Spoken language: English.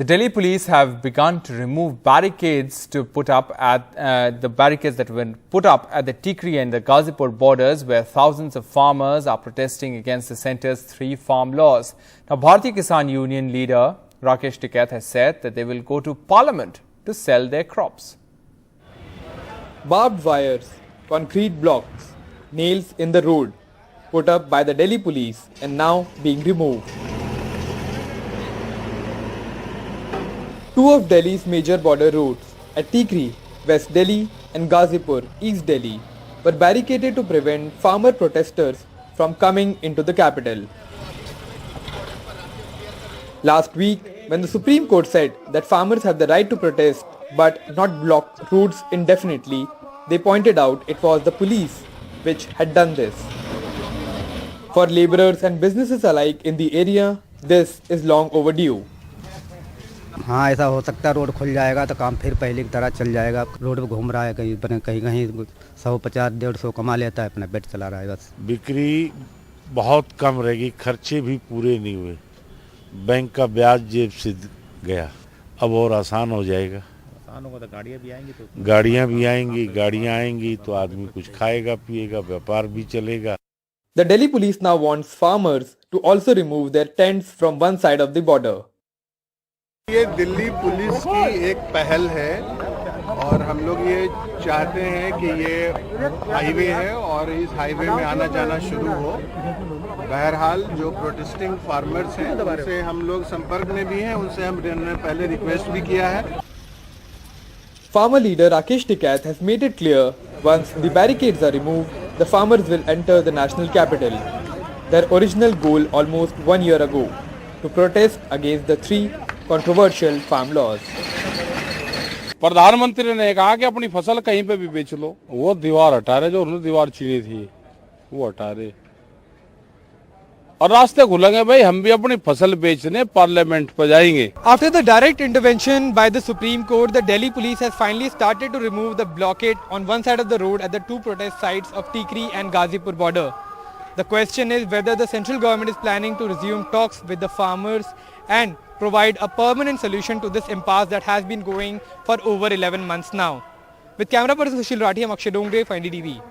The Delhi police have begun to remove barricades that were put up at the Tikri and the Ghazipur borders, where thousands of farmers are protesting against the centre's 3 farm laws. Now, Bharatiya Kisan Union leader Rakesh Tikait has said that they will go to Parliament to sell their crops. Barbed wires, concrete blocks, nails in the road, put up by the Delhi police and now being removed. 2 of Delhi's major border roads at Tikri, West Delhi and Ghazipur, East Delhi, were barricaded to prevent farmer protesters from coming into the capital. Last week, when the Supreme Court said that farmers have the right to protest but not block roads indefinitely, they pointed out it was the police which had done this. For labourers and businesses alike in the area, this is long overdue. हाँ, ऐसा हो सकता है। Road खुल जाएगा तो काम फिर पहले की तरह चल जाएगा। रोड पे घूम रहा है, कहीं कहीं 150-150 कमा लेता है, अपना पेट चला रहा है बस। बिक्री बहुत कम रहेगी, खर्चे भी पूरे नहीं हुए, बैंक का ब्याज जेब से गया, अब और आसान हो जाएगा। आसान होगा तो गाड़ियाँ भी आएंगी तो आदमी कुछ खाएगा पिएगा, व्यापार भी चलेगा। The Delhi police now wants farmers to also remove their tents from one side of the border. ये दिल्ली पुलिस की एक पहल है और हम लोग ये चाहते हैं कि ये हाईवे है और इस हाईवे में आना जाना शुरू हो। बहरहाल जो प्रोटेस्टिंग फार्मर्स हैं उनसे हम लोग संपर्क में भी हैं, उनसे हमने पहले रिक्वेस्ट भी किया है। Farmer leader Rakesh Tikait has made it clear once the barricades are removed, the farmers will enter the national capital. Their original goal almost 1 year ago, to protest against the 3 controversial farm laws. प्रधानमंत्री ने कहा कि अपनी फसल कहीं पे भी बेच लो, वो दीवार हटा रहे, जो उन्होंने दीवार छीनी थी वो हटा रहे और रास्ते खुलेंगे। भाई हम भी अपनी फसल बेचने पार्लियामेंट पर जाएंगे। After the direct intervention by the Supreme Court, the Delhi police has finally started to remove the blockade on one side of the road at the 2 protest sites of Tikri and Ghazipur border. The question is whether the central government is planning to resume talks with the farmers and provide a permanent solution to this impasse that has been going for over 11 months now. With camera person Sushil Rathi, I'm Akshay Dongre for NDTV.